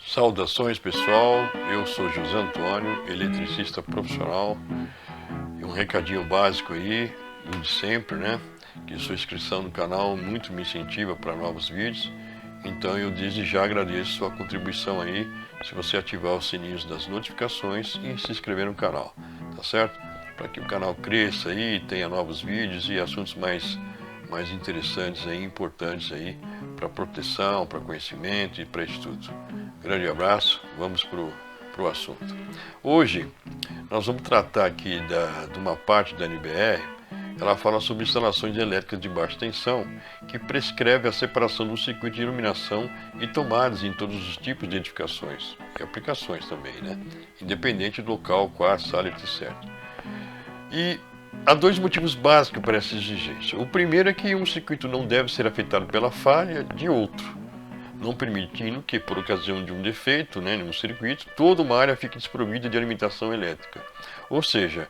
Saudações, pessoal, eu sou José Antônio, eletricista profissional, e um recadinho básico aí, do de sempre, né, que sua inscrição no canal muito me incentiva para novos vídeos, então eu desde já agradeço sua contribuição aí, se você ativar os sininhos das notificações e se inscrever no canal, tá certo? Para que o canal cresça aí, tenha novos vídeos e assuntos mais interessantes aí, importantes aí, para proteção, para conhecimento e para estudo. Grande abraço, vamos pro assunto. Hoje nós vamos tratar aqui de uma parte da NBR. Ela fala sobre instalações elétricas de baixa tensão, que prescreve a separação do circuito de iluminação e tomadas em todos os tipos de edificações e aplicações também, né? Independente do local, quarto, sala, etc. E há dois motivos básicos para essa exigência. O primeiro é que um circuito não deve ser afetado pela falha de outro, não permitindo que, por ocasião de um defeito, né, em um circuito, toda uma área fique desprovida de alimentação elétrica. Ou seja,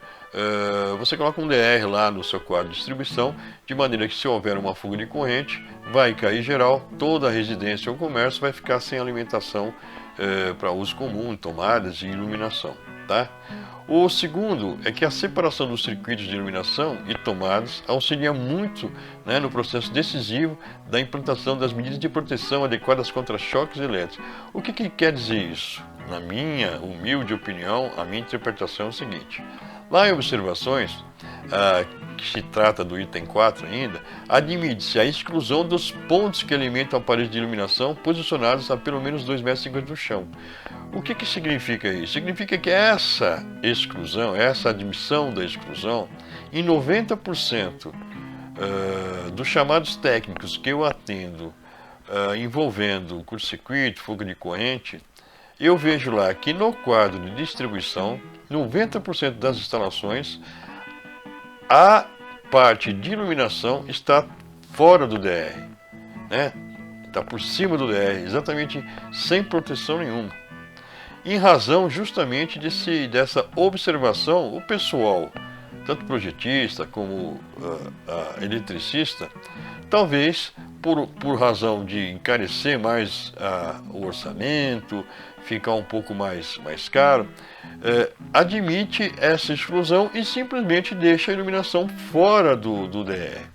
você coloca um DR lá no seu quadro de distribuição, de maneira que se houver uma fuga de corrente, vai cair geral, toda a residência ou comércio vai ficar sem alimentação para uso comum, tomadas e iluminação. Tá? O segundo é que a separação dos circuitos de iluminação e tomadas auxilia muito, né, no processo decisivo da implantação das medidas de proteção adequadas contra choques elétricos. O que quer dizer isso? Na minha humilde opinião, a minha interpretação é o seguinte. Lá em observações, que se trata do item 4 ainda, admite-se a exclusão dos pontos que alimentam aparelhos de iluminação posicionados a pelo menos 2,50 m do chão. O que significa isso? Significa que essa exclusão, essa admissão da exclusão, em 90% dos chamados técnicos que eu atendo envolvendo curto-circuito, fuga de corrente, eu vejo lá que no quadro de distribuição, 90% das instalações, a parte de iluminação está fora do DR, né? Está por cima do DR, exatamente sem proteção nenhuma. Em razão justamente dessa observação, o pessoal, tanto projetista como eletricista, talvez por razão de encarecer mais o orçamento, ficar um pouco mais caro, admite essa exclusão e simplesmente deixa a iluminação fora do DR.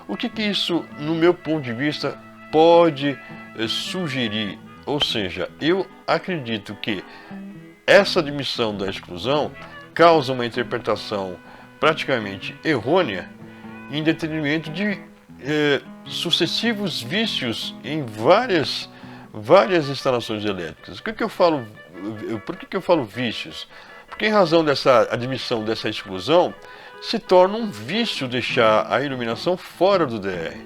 O que isso, no meu ponto de vista, pode sugerir? Ou seja, eu acredito que essa admissão da exclusão causa uma interpretação praticamente errônea em detrimento de sucessivos vícios em várias instalações elétricas. Por que eu falo vícios? Porque em razão dessa admissão, dessa exclusão, se torna um vício deixar a iluminação fora do DR.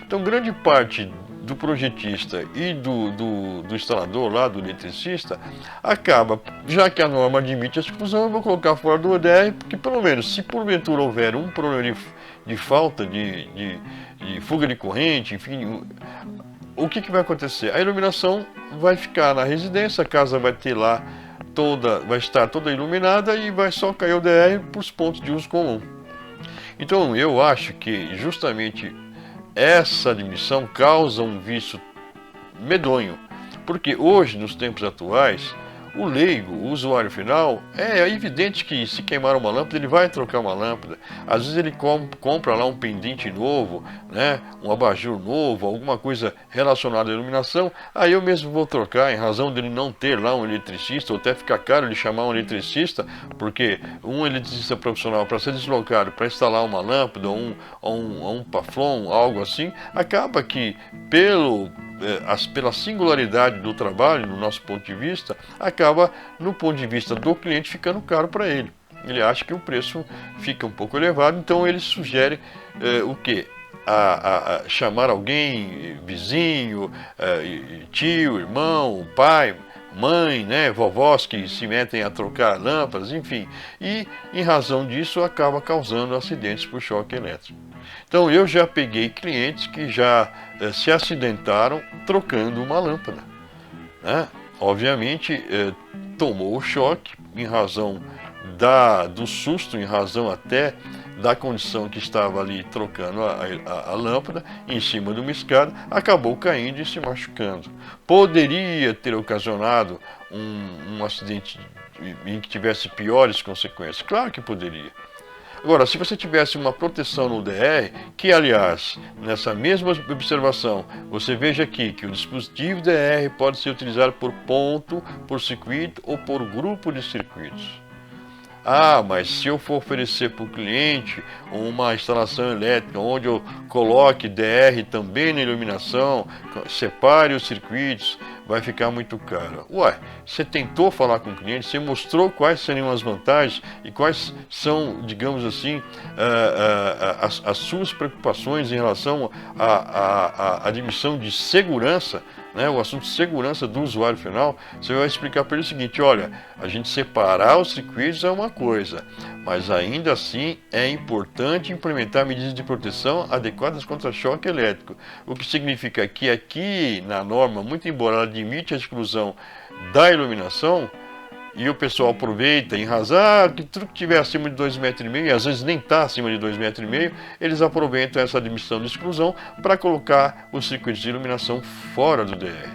Então, grande parte do projetista e do instalador lá, do eletricista, acaba, já que a norma admite a exclusão, eu vou colocar fora do DR, porque pelo menos, se porventura houver um problema de falta de fuga de corrente, enfim, o que vai acontecer? A iluminação vai ficar na residência, a casa vai ter lá vai estar toda iluminada e vai só cair o DR para os pontos de uso comum. Então eu acho que justamente essa admissão causa um vício medonho, porque hoje, nos tempos atuais, o leigo, o usuário final, é evidente que se queimar uma lâmpada, ele vai trocar uma lâmpada. Às vezes ele compra lá um pendente novo, né, um abajur novo, alguma coisa relacionada à iluminação, aí eu mesmo vou trocar, em razão dele não ter lá um eletricista, ou até ficar caro ele chamar um eletricista, porque um eletricista profissional, para ser deslocado, para instalar uma lâmpada, ou um paflon, algo assim, acaba que pela singularidade do trabalho, no nosso ponto de vista, acaba, no ponto de vista do cliente, ficando caro para ele. Ele acha que o preço fica um pouco elevado, então ele sugere o quê? Chamar alguém, vizinho, tio, irmão, pai, mãe, né, vovós que se metem a trocar lâmpadas, enfim. E, em razão disso, acaba causando acidentes por choque elétrico. Então, eu já peguei clientes que já se acidentaram trocando uma lâmpada, né? Obviamente, tomou o choque em razão do susto, em razão até da condição que estava ali trocando a lâmpada em cima de uma escada, acabou caindo e se machucando. Poderia ter ocasionado um acidente em que tivesse piores consequências? Claro que poderia. Agora, se você tivesse uma proteção no DR, que aliás, nessa mesma observação, você veja aqui que o dispositivo DR pode ser utilizado por ponto, por circuito ou por grupo de circuitos. Ah, mas se eu for oferecer para o cliente uma instalação elétrica onde eu coloque DR também na iluminação, separe os circuitos, vai ficar muito caro. Ué, você tentou falar com o cliente, você mostrou quais seriam as vantagens e quais são, digamos assim, as suas preocupações em relação à dimensão de segurança, né, o assunto de segurança do usuário final. Você vai explicar para ele o seguinte: olha, a gente separar os circuitos é uma coisa, mas ainda assim é importante implementar medidas de proteção adequadas contra choque elétrico, o que significa que aqui na norma, muito embora ela admite a exclusão da iluminação, e o pessoal aproveita em razão que tudo que tiver acima de 2,5 metros, e às vezes nem está acima de 2,5 metros, eles aproveitam essa admissão de exclusão para colocar os circuitos de iluminação fora do DR.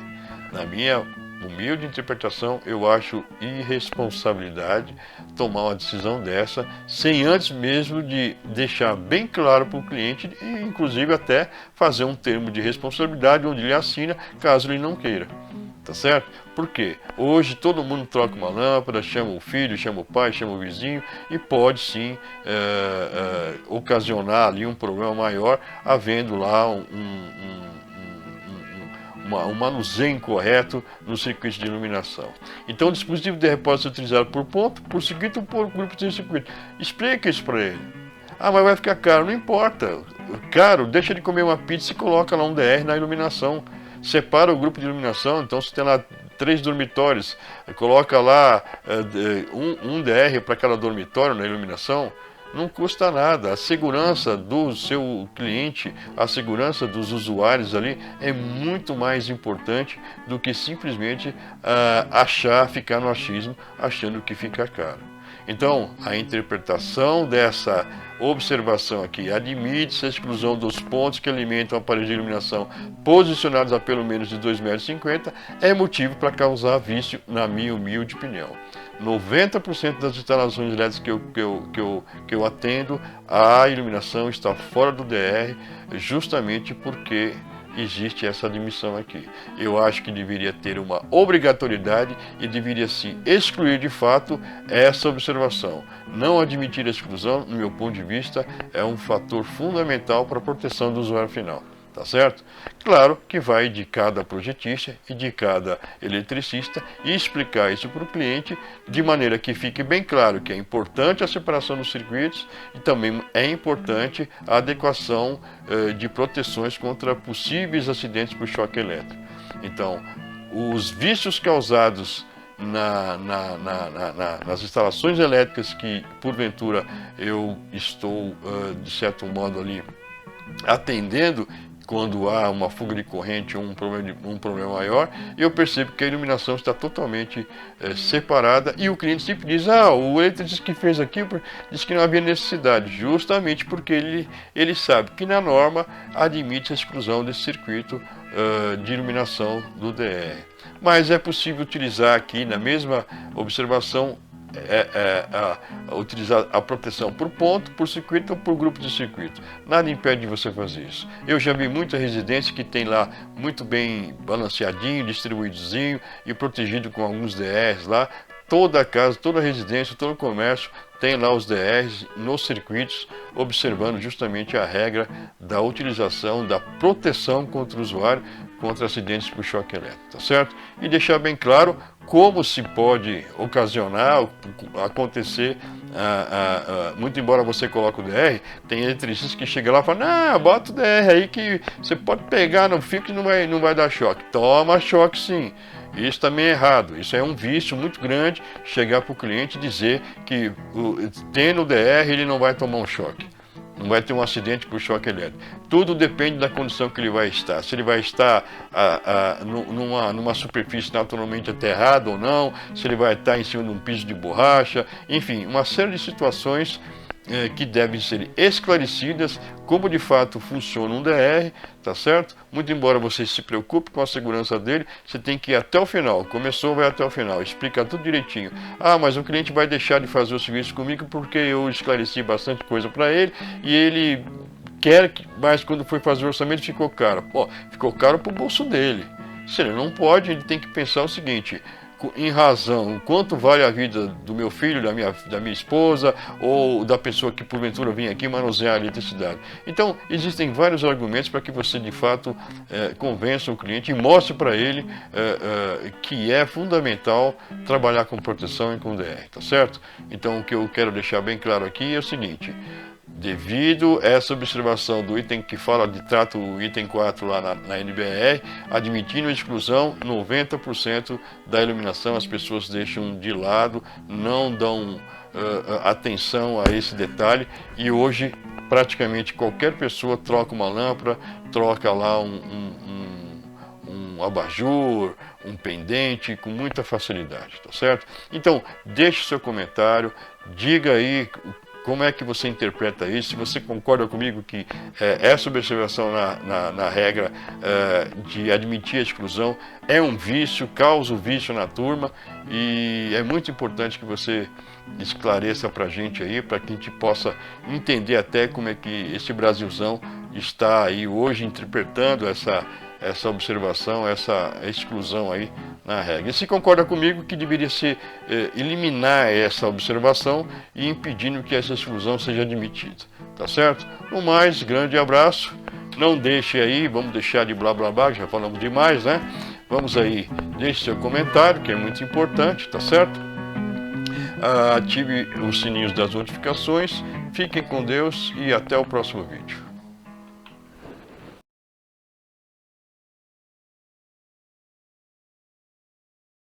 Na minha humilde interpretação, eu acho irresponsabilidade tomar uma decisão dessa, sem antes mesmo de deixar bem claro para o cliente e inclusive até fazer um termo de responsabilidade onde ele assina caso ele não queira. Tá certo? Por quê? Hoje todo mundo troca uma lâmpada, chama o filho, chama o pai, chama o vizinho e pode sim ocasionar ali um problema maior, havendo lá um manuseio incorreto no circuito de iluminação. Então o dispositivo DR pode ser utilizado por ponto, por circuito ou por grupo de circuito. Explica isso para ele. Ah, mas vai ficar caro. Não importa. Caro, deixa de comer uma pizza e coloca lá um DR na iluminação. Separa o grupo de iluminação. Então se tem lá 3 dormitórios, coloca lá um DR para cada dormitório na iluminação. Não custa nada. A segurança do seu cliente, a segurança dos usuários ali é muito mais importante do que simplesmente ficar no achismo achando que fica caro. Então, a interpretação dessa observação aqui admite-se a exclusão dos pontos que alimentam o aparelho de iluminação posicionados a pelo menos de 2,50 metros é motivo para causar vício, na minha humilde opinião. 90% das instalações elétricas que eu atendo, a iluminação está fora do DR, justamente porque existe essa admissão aqui. Eu acho que deveria ter uma obrigatoriedade e deveria se excluir de fato essa observação. Não admitir a exclusão, no meu ponto de vista, é um fator fundamental para a proteção do usuário final. Tá certo? Claro que vai de cada projetista e de cada eletricista e explicar isso para o cliente de maneira que fique bem claro que é importante a separação dos circuitos e também é importante a adequação de proteções contra possíveis acidentes por choque elétrico. Então, os vícios causados nas instalações elétricas que porventura eu estou de certo modo ali atendendo, quando há uma fuga de corrente ou um problema maior, eu percebo que a iluminação está totalmente separada e o cliente sempre diz: o eletricista que fez aqui disse que não havia necessidade, justamente porque ele sabe que na norma admite a exclusão desse circuito de iluminação do DR. Mas é possível utilizar aqui na mesma observação utilizar a proteção por ponto, por circuito ou por grupo de circuito. Nada impede de você fazer isso. Eu já vi muita residência que tem lá muito bem balanceadinho, distribuídozinho e protegido com alguns DRs lá. Toda casa, toda residência, todo comércio tem lá os DRs nos circuitos, observando justamente a regra da utilização, da proteção contra o usuário, contra acidentes por choque elétrico, tá certo? E deixar bem claro como se pode ocasionar, acontecer, muito embora você coloque o DR, tem eletricistas que chegam lá e falam: não, bota o DR aí que você pode pegar no fio que não vai dar choque. Toma choque sim. Isso também é errado. Isso é um vício muito grande, chegar para o cliente e dizer que tendo o DR ele não vai tomar um choque. Não vai ter um acidente por choque elétrico. Tudo depende da condição que ele vai estar. Se ele vai estar numa superfície naturalmente aterrada ou não, se ele vai estar em cima de um piso de borracha, enfim, uma série de situações que devem ser esclarecidas, como de fato funciona um DR, tá certo? Muito embora você se preocupe com a segurança dele, você tem que ir até o final. Começou, vai até o final, explica tudo direitinho. Ah, mas o cliente vai deixar de fazer o serviço comigo porque eu esclareci bastante coisa para ele e ele quer, mas quando foi fazer o orçamento ficou caro. Pô, ficou caro para o bolso dele. Se ele não pode, ele tem que pensar o seguinte: em razão, quanto vale a vida do meu filho, da minha esposa, ou da pessoa que porventura vem aqui manusear a eletricidade. Então, existem vários argumentos para que você, de fato, convença o cliente e mostre para ele que é fundamental trabalhar com proteção e com DR, tá certo? Então, o que eu quero deixar bem claro aqui é o seguinte: devido a essa observação do item que fala de trato, o item 4 lá na NBR, admitindo a exclusão, 90% da iluminação as pessoas deixam de lado, não dão atenção a esse detalhe, e hoje praticamente qualquer pessoa troca uma lâmpada, troca lá um abajur, um pendente com muita facilidade, tá certo? Então, deixe seu comentário, diga aí como é que você interpreta isso, se você concorda comigo que essa observação na regra de admitir a exclusão é um vício, causa um vício na turma, e é muito importante que você esclareça para a gente aí, para que a gente possa entender até como é que esse Brasilzão está aí hoje interpretando essa observação, essa exclusão aí na regra. E se concorda comigo que deveria se eliminar essa observação e impedindo que essa exclusão seja admitida, tá certo? No mais, grande abraço, não deixe aí, vamos deixar de blá blá blá, já falamos demais, né? Vamos aí, deixe seu comentário, que é muito importante, tá certo? Ative os sininhos das notificações, fiquem com Deus e até o próximo vídeo.